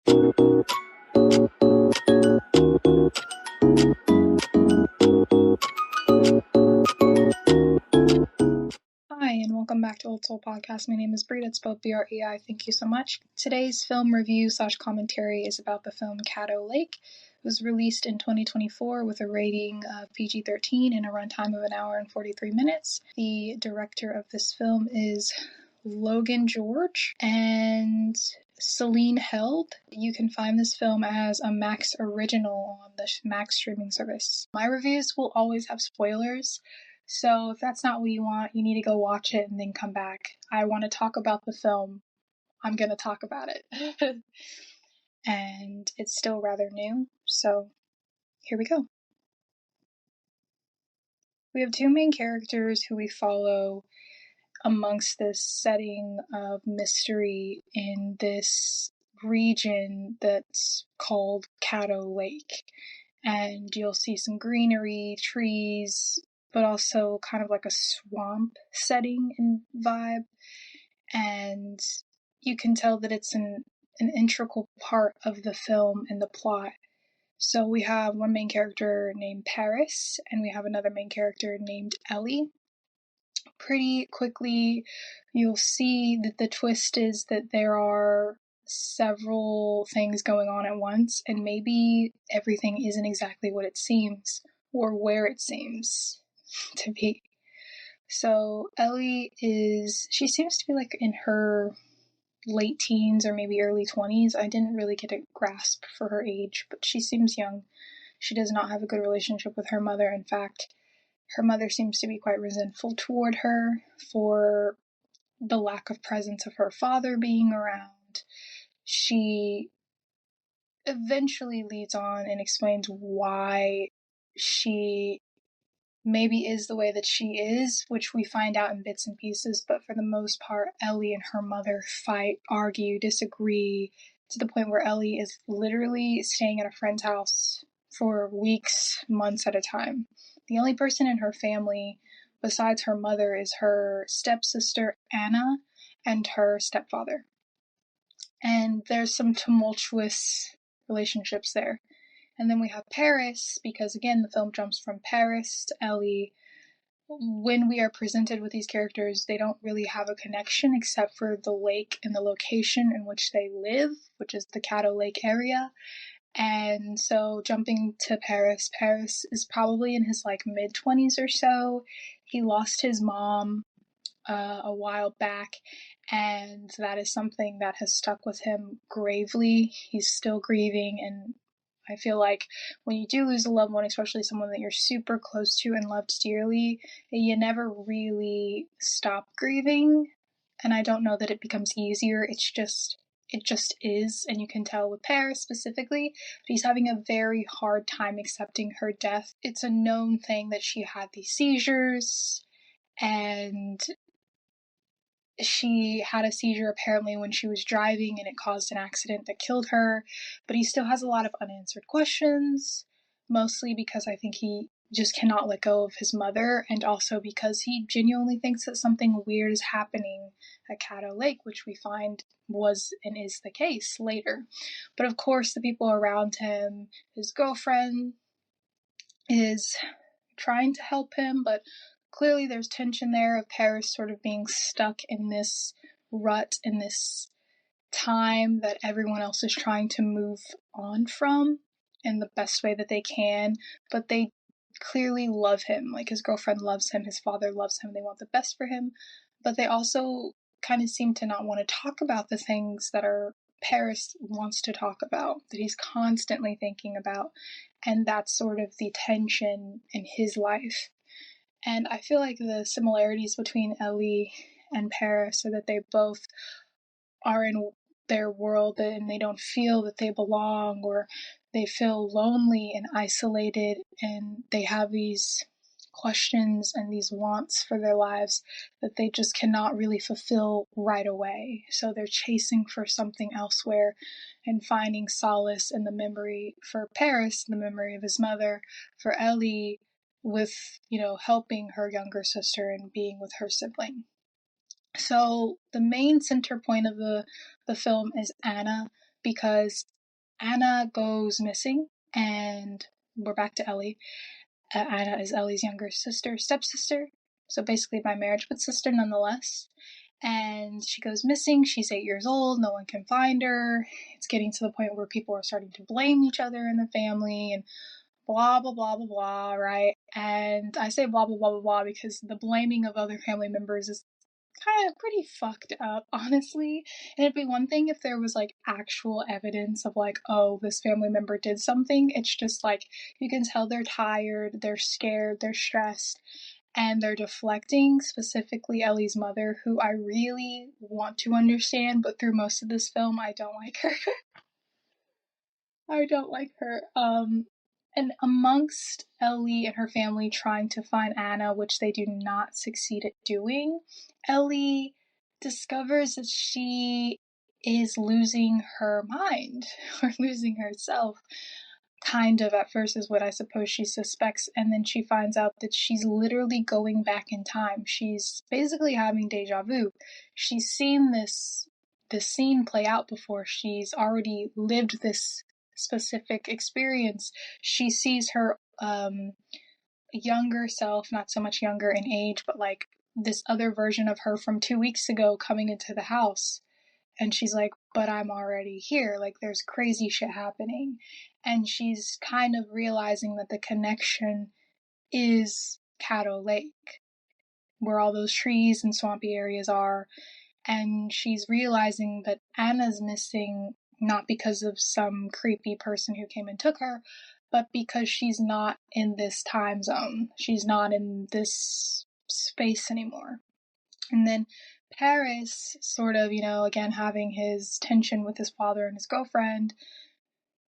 Hi, and welcome back to Old Soul Podcast. My name is Bree, that's spelled B-R-E-I. Thank you so much. Today's film review / commentary is about the film Caddo Lake. It was released in 2024 with a rating of PG-13 and a runtime of 1 hour and 43 minutes. The director of this film is Logan George and Celine Held. You can find this film as a Max original on the Max streaming service. My reviews will always have spoilers, so if that's not what you want, you need to go watch it and then come back. I want to talk about the film. I'm going to talk about it. And it's still rather new, so here we go. We have two main characters who we follow amongst this setting of mystery in this region that's called Caddo Lake. And you'll see some greenery, trees, but also kind of like a swamp setting and vibe. And you can tell that it's an integral part of the film and the plot. So we have one main character named Paris, and we have another main character named Ellie. Pretty quickly, you'll see that the twist is that there are several things going on at once, and maybe everything isn't exactly what it seems, or where it seems to be. So Ellie she seems to be like in her late teens or maybe early 20s. I didn't really get a grasp for her age, but she seems young. She does not have a good relationship with her mother. In fact, her mother seems to be quite resentful toward her for the lack of presence of her father being around. She eventually leads on and explains why she maybe is the way that she is, which we find out in bits and pieces, but for the most part, Ellie and her mother fight, argue, disagree, to the point where Ellie is literally staying at a friend's house for weeks, months at a time. The only person in her family besides her mother is her stepsister Anna and her stepfather. And there's some tumultuous relationships there. And then we have Paris, because again, the film jumps from Paris to Ellie. When we are presented with these characters, they don't really have a connection except for the lake and the location in which they live, which is the Caddo Lake area. And so jumping to Paris is probably in his mid-20s or so. He lost his mom a while back, and that is something that has stuck with him gravely. He's still grieving, and I feel like when you do lose a loved one, especially someone that you're super close to and loved dearly, you never really stop grieving. And I don't know that it becomes easier. It just is, and you can tell with Paris specifically, but he's having a very hard time accepting her death. It's a known thing that she had these seizures, and she had a seizure apparently when she was driving and it caused an accident that killed her, but he still has a lot of unanswered questions, mostly because I think he just cannot let go of his mother, and also because he genuinely thinks that something weird is happening at Caddo Lake, which we find was and is the case later. But of course, the people around him, his girlfriend, is trying to help him, but clearly there's tension there of Paris sort of being stuck in this rut, in this time that everyone else is trying to move on from in the best way that they can, but they clearly love him. Like, his girlfriend loves him, his father loves him, they want the best for him, but they also kind of seem to not want to talk about the things that Paris wants to talk about, that he's constantly thinking about, and that's sort of the tension in his life. And I feel like the similarities between Ellie and Paris are that they both are in their world and they don't feel that they belong, or they feel lonely and isolated, and they have these questions and these wants for their lives that they just cannot really fulfill right away. So they're chasing for something elsewhere and finding solace in the memory, for Paris, the memory of his mother, for Ellie, with, helping her younger sister and being with her sibling. So the main center point of the film is Anna, because Anna goes missing, and we're back to Ellie. Anna is Ellie's younger stepsister, so basically by marriage, but sister nonetheless. And she goes missing. She's 8 years old. No one can find her. It's getting to the point where people are starting to blame each other in the family and blah, blah, blah, blah, blah, right? And I say blah, blah, blah, blah, blah because the blaming of other family members is kind of pretty fucked up, honestly. And it'd be one thing if there was like actual evidence of like, oh, this family member did something. It's just like you can tell they're tired, they're scared, they're stressed, and they're deflecting, specifically Ellie's mother, who I really want to understand, but through most of this film, I don't like her. I don't like her. And amongst Ellie and her family trying to find Anna, which they do not succeed at doing, Ellie discovers that she is losing her mind, or losing herself. Kind of at first is what I suppose she suspects, and then she finds out that she's literally going back in time. She's basically having deja vu. She's seen this scene play out before. She's already lived this specific experience. She sees her younger self, not so much younger in age, but like this other version of her from 2 weeks ago coming into the house. And she's like, but I'm already here. Like, there's crazy shit happening. And she's kind of realizing that the connection is Caddo Lake, where all those trees and swampy areas are. And she's realizing that Anna's missing not because of some creepy person who came and took her, but because she's not in this time zone. She's not in this space anymore. And then Paris, sort of, again having his tension with his father and his girlfriend,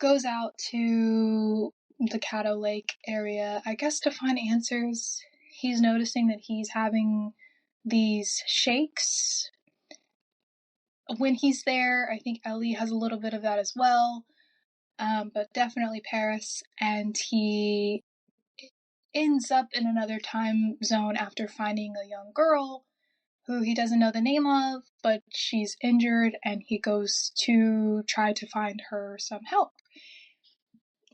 goes out to the Caddo Lake area, I guess to find answers. He's noticing that he's having these shakes. When he's there, I think Ellie has a little bit of that as well, but definitely Paris, and he ends up in another time zone after finding a young girl who he doesn't know the name of, but she's injured, and he goes to try to find her some help.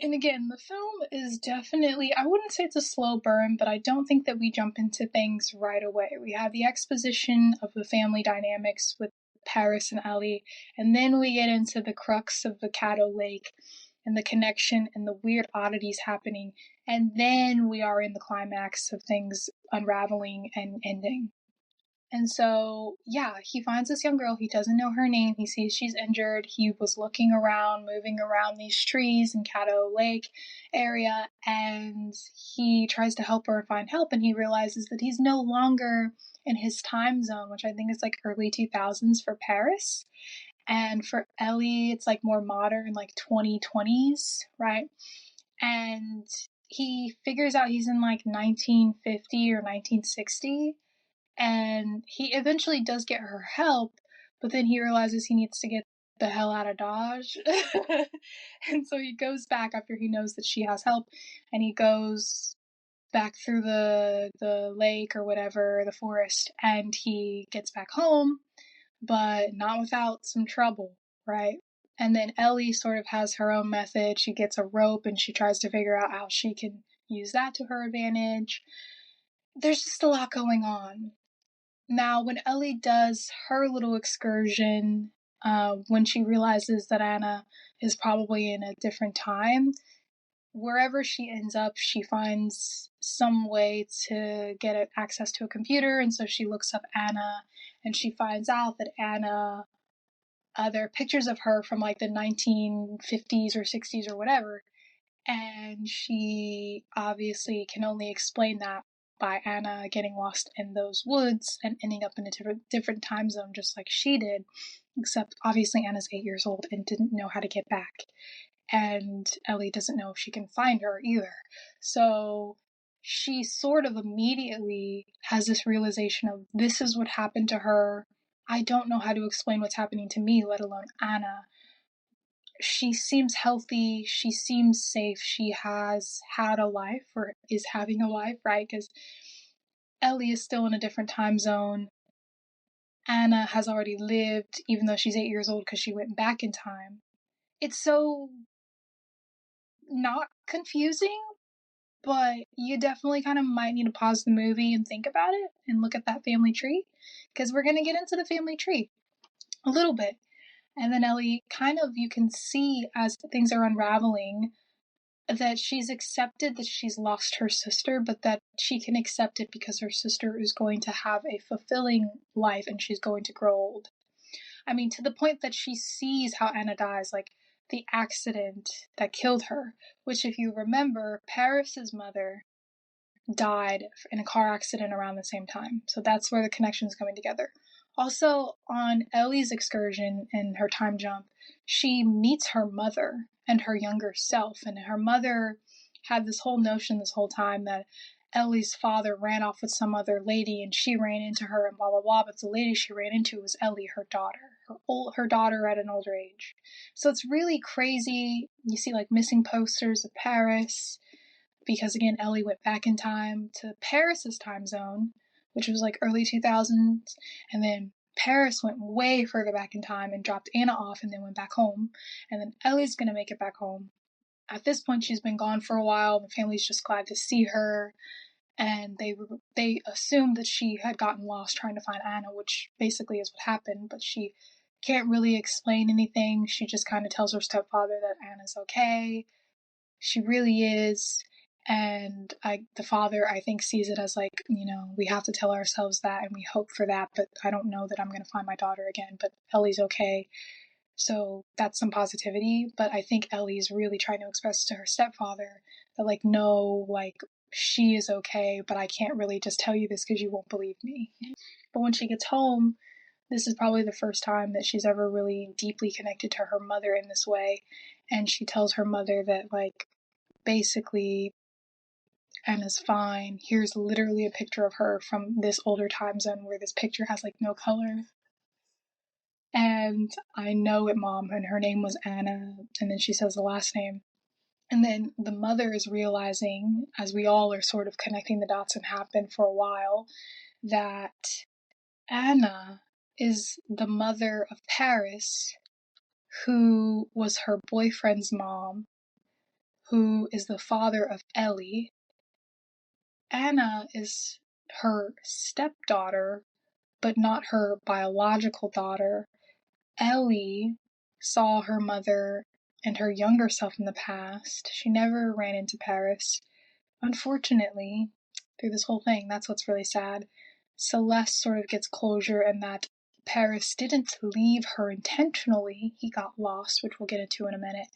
And again, the film is definitely, I wouldn't say it's a slow burn, but I don't think that we jump into things right away. We have the exposition of the family dynamics with Paris and Ellie, and then we get into the crux of the Caddo Lake and the connection and the weird oddities happening, and then we are in the climax of things unraveling and ending. And so, yeah, he finds this young girl. He doesn't know her name. He sees she's injured. He was looking around, moving around these trees in Caddo Lake area, and he tries to help her find help, and he realizes that he's no longer in his time zone, which I think is like early 2000s for Paris. And for Ellie, it's like more modern, like 2020s, right? And he figures out he's in like 1950 or 1960. And he eventually does get her help, but then he realizes he needs to get the hell out of Dodge. And so he goes back after he knows that she has help, and he goes back through the lake or whatever, the forest, and he gets back home, but not without some trouble, right? And then Ellie sort of has her own method. She gets a rope and she tries to figure out how she can use that to her advantage. There's just a lot going on. Now, when Ellie does her little excursion, when she realizes that Anna is probably in a different time, wherever she ends up, she finds some way to get access to a computer, and so she looks up Anna, and she finds out that Anna, there are pictures of her from like the 1950s or 60s or whatever, and she obviously can only explain that by Anna getting lost in those woods and ending up in a different time zone just like she did, except obviously Anna's 8 years old and didn't know how to get back, and Ellie doesn't know if she can find her either. So she sort of immediately has this realization of, this is what happened to her. I don't know how to explain what's happening to me, let alone Anna. She seems healthy, she seems safe, she has had a life, or is having a life, right? Because Ellie is still in a different time zone. Anna has already lived, even though she's 8 years old, because she went back in time. it's so not confusing, but you definitely kind of might need to pause the movie and think about it and look at that family tree, because we're going to get into the family tree a little bit. And then Ellie, kind of, you can see as things are unraveling that she's accepted that she's lost her sister, but that she can accept it because her sister is going to have a fulfilling life and she's going to grow old. I mean, to the point that she sees how Anna dies, like the accident that killed her, which, if you remember, Paris's mother died in a car accident around the same time. So that's where the connection is coming together. Also, on Ellie's excursion and her time jump, she meets her mother and her younger self. And her mother had this whole notion this whole time that Ellie's father ran off with some other lady and she ran into her and blah, blah, blah. But the lady she ran into was Ellie, her daughter, her daughter at an older age. So it's really crazy. You see like missing posters of Paris, because again, Ellie went back in time to Paris's time zone, which was like early 2000s, and then Paris went way further back in time and dropped Anna off and then went back home, and then Ellie's gonna make it back home. At this point, she's been gone for a while. The family's just glad to see her, and they assumed that she had gotten lost trying to find Anna, which basically is what happened, but she can't really explain anything. She just kind of tells her stepfather that Anna's okay. She really is. And the father, I think, sees it as like, we have to tell ourselves that and we hope for that, but I don't know that I'm going to find my daughter again, but Ellie's okay. So that's some positivity. But I think Ellie's really trying to express to her stepfather that, like, no, like, she is okay, but I can't really just tell you this because you won't believe me. But when she gets home, this is probably the first time that she's ever really deeply connected to her mother in this way. And she tells her mother that, like, basically, Anna's fine. Here's literally a picture of her from this older time zone where this picture has like no color. And I know it, Mom, and her name was Anna. And then she says the last name. And then the mother is realizing, as we all are sort of connecting the dots and have been for a while, that Anna is the mother of Paris, who was her boyfriend's mom, who is the father of Ellie. Anna is her stepdaughter, but not her biological daughter. Ellie saw her mother and her younger self in the past. She never ran into Paris. Unfortunately, through this whole thing, that's what's really sad. Celeste sort of gets closure in that Paris didn't leave her intentionally. He got lost, which we'll get into in a minute.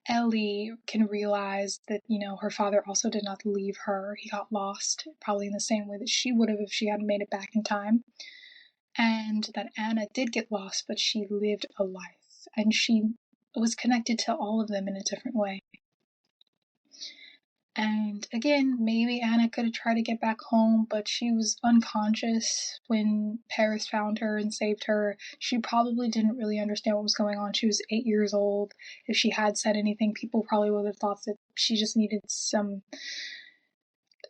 Ellie can realize that, her father also did not leave her. He got lost, probably in the same way that she would have if she hadn't made it back in time. And that Anna did get lost, but she lived a life. And she was connected to all of them in a different way. And again, maybe Anna could have tried to get back home, but she was unconscious when Paris found her and saved her. She probably didn't really understand what was going on. She was 8 years old. If she had said anything, people probably would have thought that she just needed some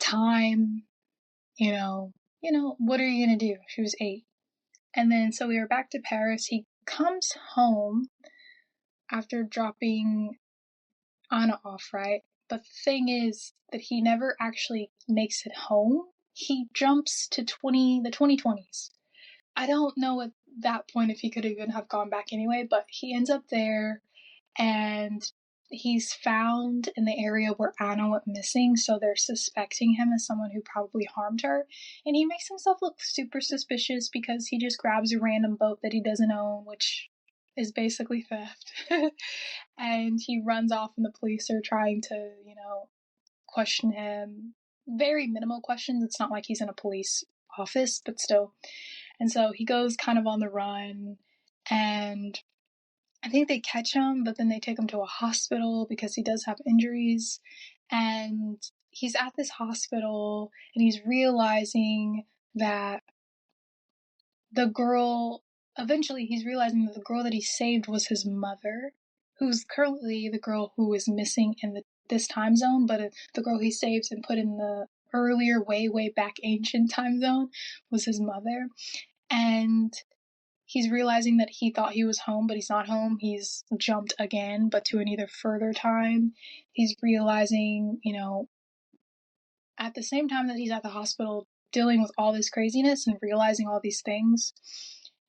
time. What are you going to do? She was 8. And then, so we are back to Paris. He comes home after dropping Anna off, right? But the thing is that he never actually makes it home. He jumps to the 2020s. I don't know at that point if he could even have gone back anyway, but he ends up there and he's found in the area where Anna went missing, so they're suspecting him as someone who probably harmed her. And he makes himself look super suspicious because he just grabs a random boat that he doesn't own, which is basically theft. And he runs off and the police are trying to, question him. Very minimal questions. It's not like he's in a police office, but still. And so he goes kind of on the run, and I think they catch him, but then they take him to a hospital because he does have injuries. And he's at this hospital and he's realizing that he's realizing that the girl that he saved was his mother, who's currently the girl who is missing in this time zone, but the girl he saved and put in the earlier, way, way back ancient time zone was his mother. And he's realizing that he thought he was home, but he's not home. He's jumped again, but to an either further time. He's realizing, at the same time that he's at the hospital dealing with all this craziness and realizing all these things,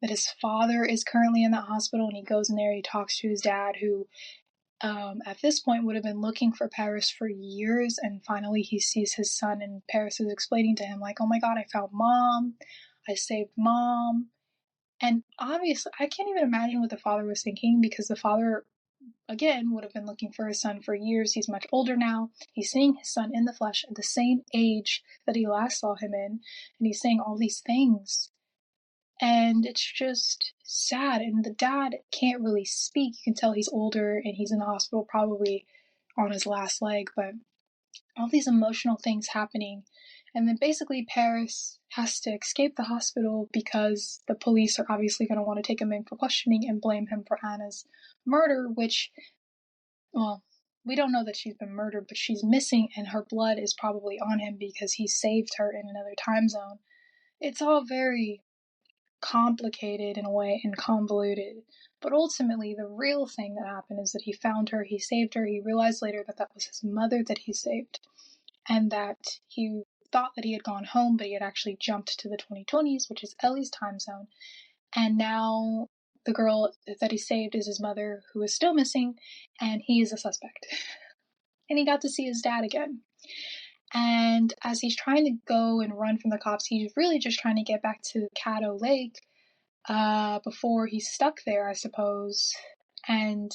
that his father is currently in that hospital, and he goes in there, he talks to his dad, who at this point would have been looking for Paris for years, and finally he sees his son, and Paris is explaining to him, like, oh my god, I found mom, I saved mom. And obviously, I can't even imagine what the father was thinking, because the father, again, would have been looking for his son for years. He's much older now. He's seeing his son in the flesh at the same age that he last saw him in, and he's saying all these things. And it's just sad. And the dad can't really speak. You can tell he's older and he's in the hospital, probably on his last leg, but all these emotional things happening. And then basically Paris has to escape the hospital because the police are obviously going to want to take him in for questioning and blame him for Anna's murder, which, well, we don't know that she's been murdered, but she's missing, and her blood is probably on him because he saved her in another time zone. It's all very complicated in a way and convoluted. But ultimately, the real thing that happened is that he found her, he saved her, he realized later that that was his mother that he saved, and that he thought that he had gone home, but he had actually jumped to the 2020s, which is Ellie's time zone, and now the girl that he saved is his mother, who is still missing, and he is a suspect. And he got to see his dad again. And as he's trying to go and run from the cops, he's really just trying to get back to Caddo Lake before he's stuck there, I suppose. And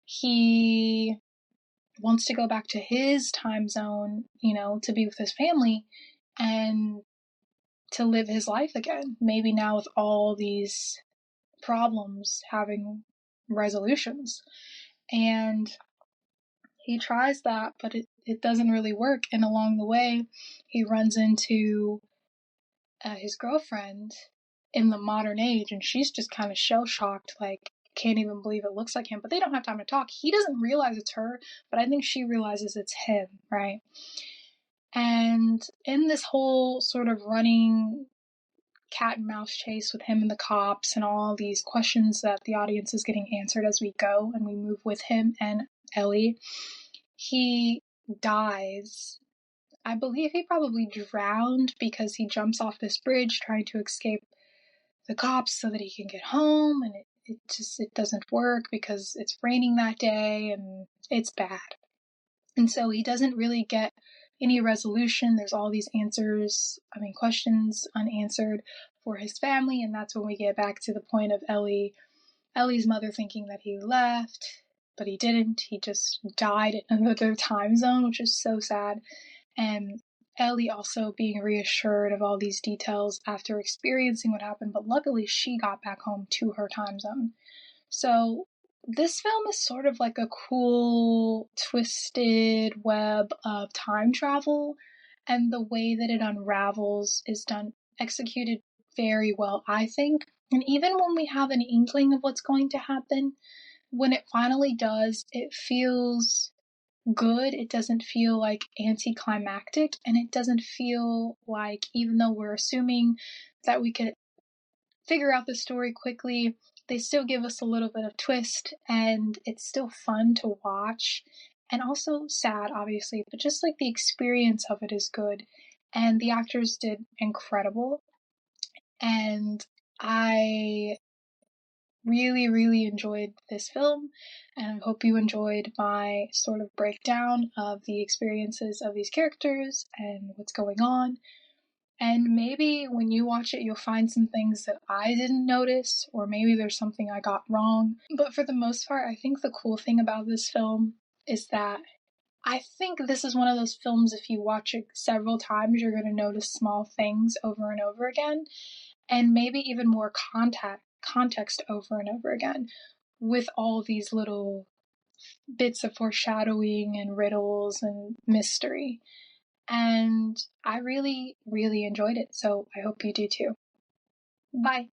he wants to go back to his time zone, to be with his family and to live his life again. Maybe now with all these problems having resolutions. And he tries that, but it doesn't really work. And along the way, he runs into his girlfriend in the modern age, and she's just kind of shell-shocked, like, can't even believe it looks like him. But they don't have time to talk. He doesn't realize it's her, but I think she realizes it's him, right? And in this whole sort of running cat and mouse chase with him and the cops and all these questions that the audience is getting answered as we go and we move with him and Ellie, he dies. I believe he probably drowned because he jumps off this bridge trying to escape the cops so that he can get home, and it doesn't work because it's raining that day and it's bad. And so he doesn't really get any resolution. There's all these questions unanswered for his family, and that's when we get back to the point of Ellie's mother thinking that he left, but he didn't. He just died in another time zone, which is so sad. And Ellie also being reassured of all these details after experiencing what happened, but luckily she got back home to her time zone. So this film is sort of like a cool, twisted web of time travel, and the way that it unravels is executed very well, I think. And even when we have an inkling of what's going to happen, when it finally does, it feels good. It doesn't feel like anticlimactic, and it doesn't feel like, even though we're assuming that we could figure out the story quickly, they still give us a little bit of twist, and it's still fun to watch, and also sad, obviously, but just like the experience of it is good, and the actors did incredible, and I really, really enjoyed this film, and I hope you enjoyed my sort of breakdown of the experiences of these characters and what's going on. And maybe when you watch it, you'll find some things that I didn't notice, or maybe there's something I got wrong. But for the most part, I think the cool thing about this film is that I think this is one of those films, if you watch it several times, you're going to notice small things over and over again, and maybe even more context over and over again, with all these little bits of foreshadowing and riddles and mystery. And I really, really enjoyed it, so I hope you do too. Bye.